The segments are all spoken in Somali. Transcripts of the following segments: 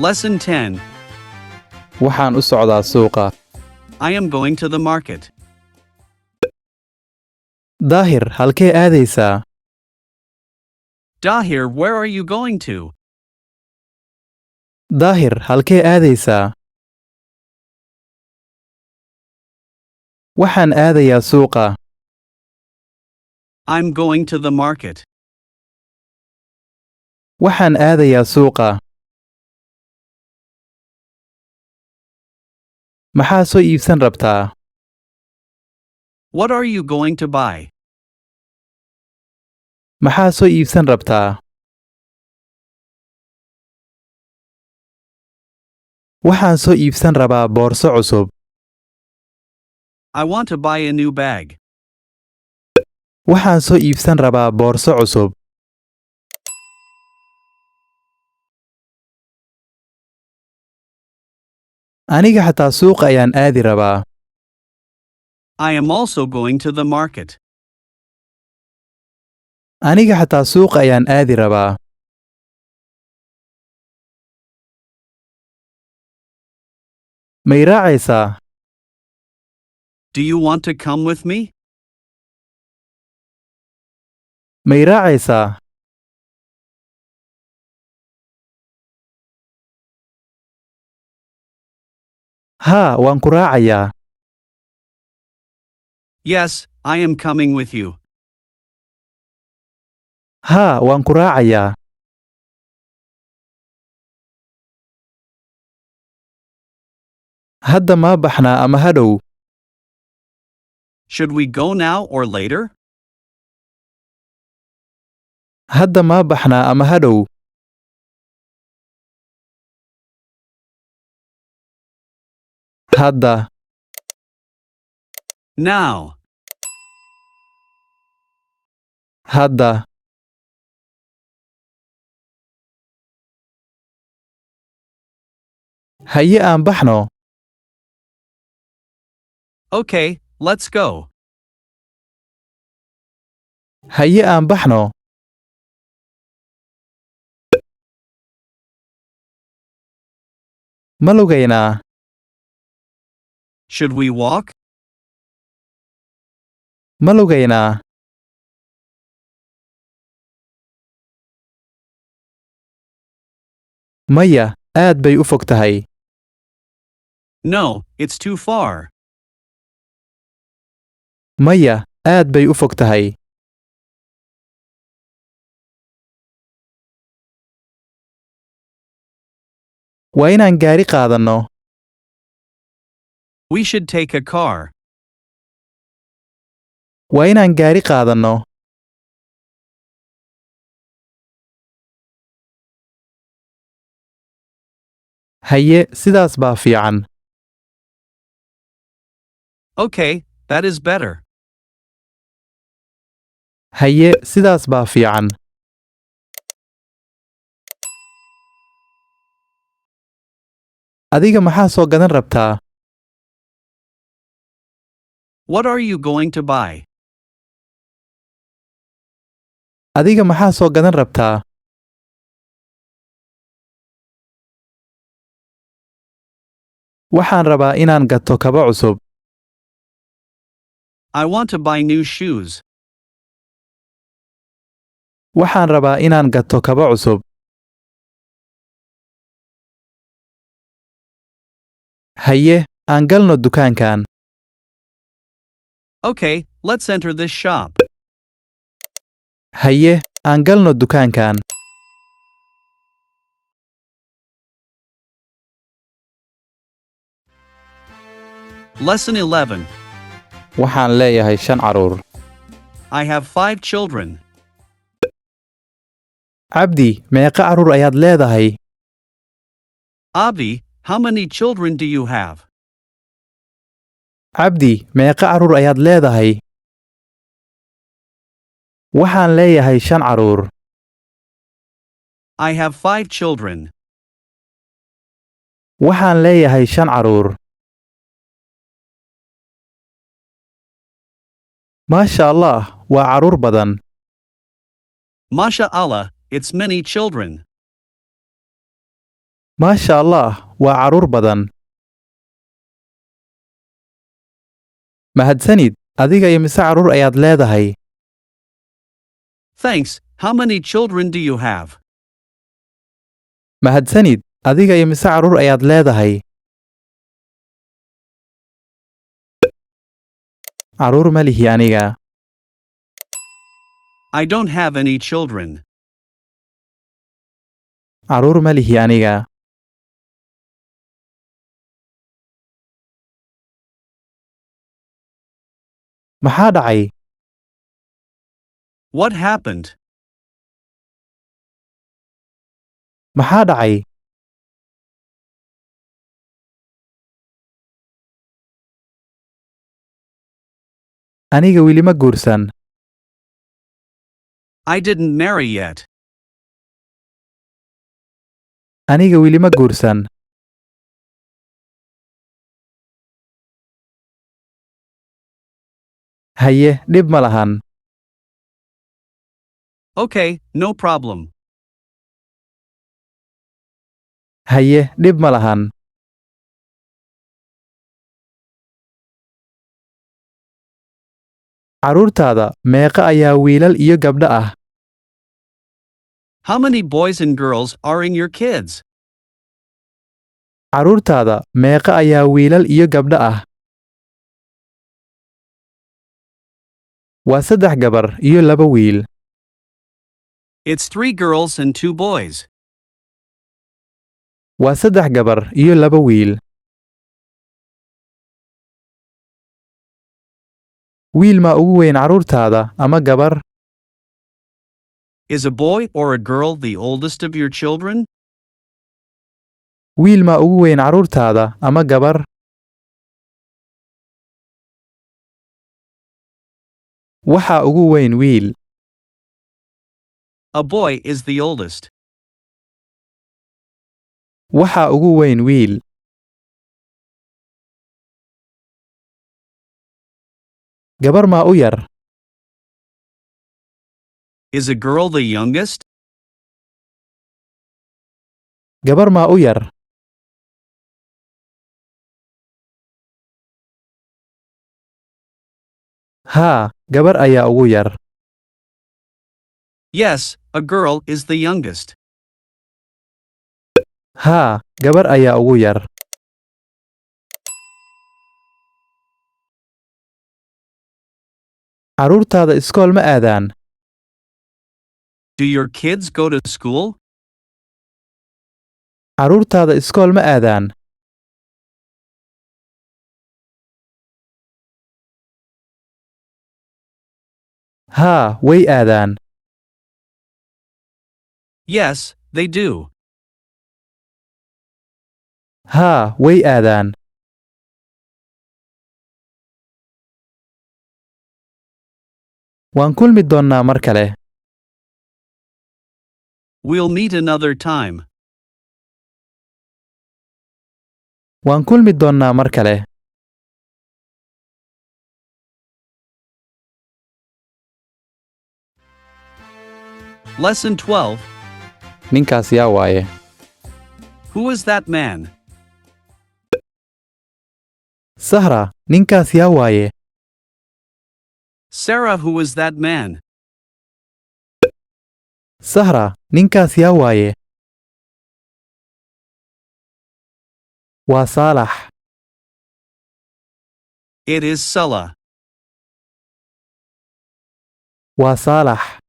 Lesson 10. Waxaan u socdaa suuqa. I am going to the market. Daahir, halkee aadaysaa? Dahir, where are you going to? Daahir, halkee aadaysaa? Waxaan aadayaa suuqa. I'm going to the market. Waxaan aadayaa suuqa. Maxaa soo iibsan rabtaa? What are you going to buy? Maxaa soo iibsan rabtaa? Waxaan soo iibsan rabaa boorso cusub. I want to buy a new bag. Waxaan soo iibsan rabaa boorso cusub. Aniga xataa suuqa ayaan aadi rabaa. I am also going to the market. Aniga xataa suuqa ayaan aadi rabaa. Ma i raacaysaa? Do you want to come with me? Ma i raacaysaa? Haa, waan ku raacayaa. Yes, I am coming with you. Haa, waan ku raacayaa. Hadda ma baxnaa ama hadhow? Should we go now or later? Hadda ma baxnaa ama hadhow? Hadda. Now. Hadda. Haye aan baxno. Okay, let's go. Haye aan baxno. Ma lugaynaa? Should we walk? Ma lugaynaa? Maya, aad bay u fog tahay. No, it's too far. Maya, aad bay u fog tahay. Waa inaan gaari qaadanno. We should take a car. Waa inaan gaari qaadanno. Haye, sidaas baa fiican. Okay, that is better. Haye, sidaas baa fiican. Adiga maxaa soo gadan rabtaa? What are you going to buy? Adiga maxaa soo gadan rabtaa? Waxaan rabaa inaan gato kabo cusub. I want to buy new shoes. Waxaan rabaa inaan gato kabo cusub. Haye, aan galno dukaankan. Okay, let's enter this shop. Haye, aan galno dukaankan. Lesson 11. Waxaan leeyahay 5 caruur. I have 5 children. Abdi, meeqa caruur ayaad leedahay? Abdi, how many children do you have? Abdi, meeqa caruur ayaad leedahay? Waxaan leeyahay 5 caruur. I have 5 children. Waxaan leeyahay 5 caruur. Maasha Allah, waa caruur badan. Masha Allah, it's many children. maasha allah waa carruur badan. Mahadsanid. Adiga imise carruur ayaad leedahay? Thanks. How many children do you have? Mahadsanid. Adiga imise carruur ayaad leedahay? Carruur ma lihi aniga. I don't have any children. Carruur ma lihi aniga. Maxaa dhacay? What happened? Maxaa dhacay? Aniga weli ma guursan. I didn't marry yet. Aniga weli ma guursan. Haye, dhib ma lahan. Okay, no problem. Haye, dhib ma lahan. Carruurtaada meeqa ayaa wiilal iyo gabdho ah? How many boys and girls are in your kids? Carruurtaada meeqa ayaa wiilal iyo gabdho ah? Waa 3 gabar iyo 2 wiil. It's 3 girls and 2 boys. Waa 3 gabar iyo 2 wiil. Wiil ma ugu weyn carruurtaada ama gabar? Is a boy or a girl the oldest of your children? Wiil ma ugu weyn carruurtaada ama gabar? Waxa ugu weyn wiil. A boy is the oldest. Waxa ugu weyn wiil. Gabar ma u yar? Is a girl the youngest? Gabar ma u yar? Haa, gabar ayaa ugu yar. Yes, a girl is the youngest. Haa, gabar ayaa ugu yar. Carruurtaada iskool ma aadaan? Do your kids go to school? Carruurtaada iskool ma aadaan? Haa, way aadaan. Yes, they do. Haa, way aadaan. Waan kulmi doonnaa mar kale. We'll meet another time. Waan kulmi doonnaa mar kale. Lesson 12. Ninkaas yaa waaye. Who is that man? Sahra, ninkaas yaa waaye. Sarah, who is that man? Sahra, ninkaas yaa waaye. Waa Saalax. It is Salah. Waa Saalax.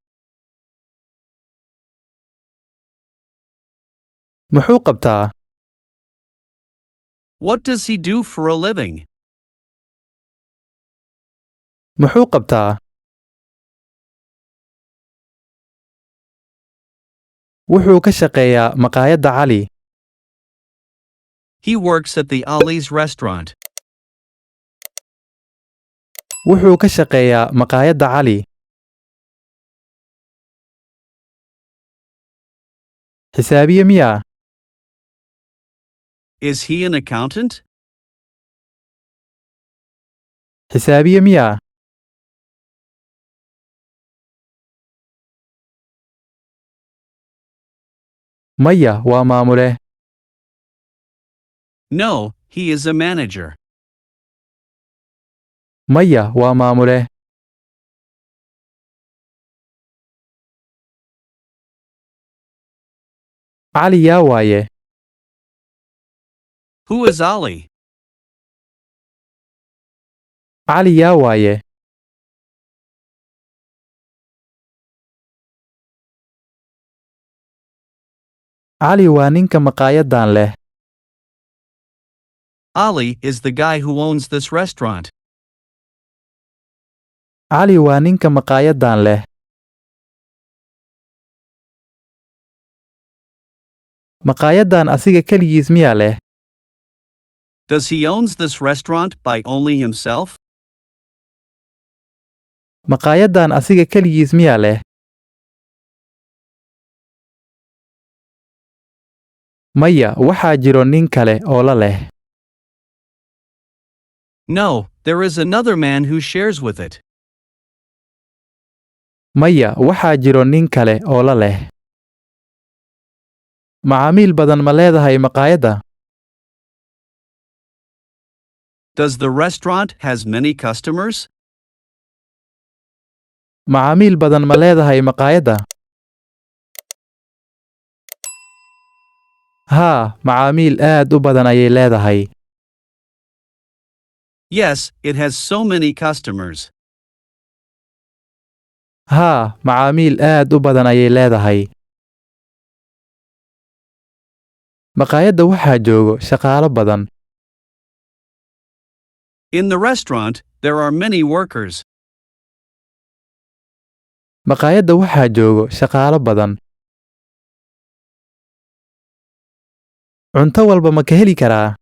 Muxuu qabtaa? What does he do for a living? Muxuu qabtaa? Wuxuu ka shaqeeyaa maqaayadda Cali. He works at the Ali's restaurant. Wuxuu ka shaqeeyaa maqaayadda Cali. Xisaabiye miyaa? Is he an accountant? Xisaabiye miyaa? Maya, waa maamule. No, he is a manager. Maya, waa maamule. Cali yaa waaye? Who is Ali? Cali yaa waaye? Cali waa ninka maqaayadan leh. Ali is the guy who owns this restaurant. Cali waa ninka maqaayadan leh. Maqaayadan asiga kaligiis miyaa leh? Does he owns this restaurant by only himself? Maqaayadan asiga kaligiis miyaa leh? Maya, waxaa jiro nin kale oo la leh. No, there is another man who shares with it. Maya, waxaa jiro nin kale oo la leh. Macaamiil badan ma leedahay maqaayadda? Does the restaurant has many customers? Macaamiil badan ma leedahay maqaayadda? Haa, macaamiil aad u badan ayay leedahay. Yes, it has so many customers. Haa, macaamiil aad u badan ayay leedahay. Maqaayadda waxaa joogo shaqaalo badan. In the restaurant, there are many workers. Maqaayadda waxaa joogo shaqaalo badan. Cunto walba ma ka heli karaa?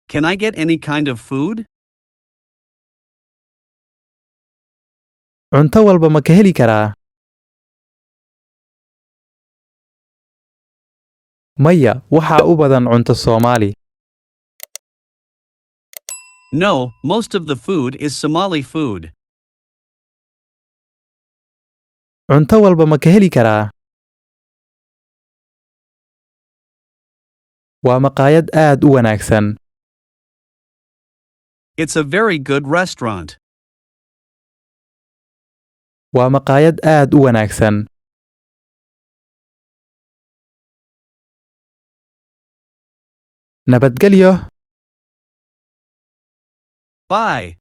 Can I get any kind of food? Cunto walba ma ka heli karaa? Maya, waxaa u badan cunto Soomaali. No, most of the food is Somali food. Cunto walba ma ka heli karaa? Waa maqaayad aad u wanaagsan. It's a very good restaurant. Waa maqaayad aad u wanaagsan. Nabadgelyo. Bye.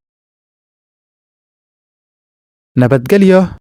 Nabadgelyo.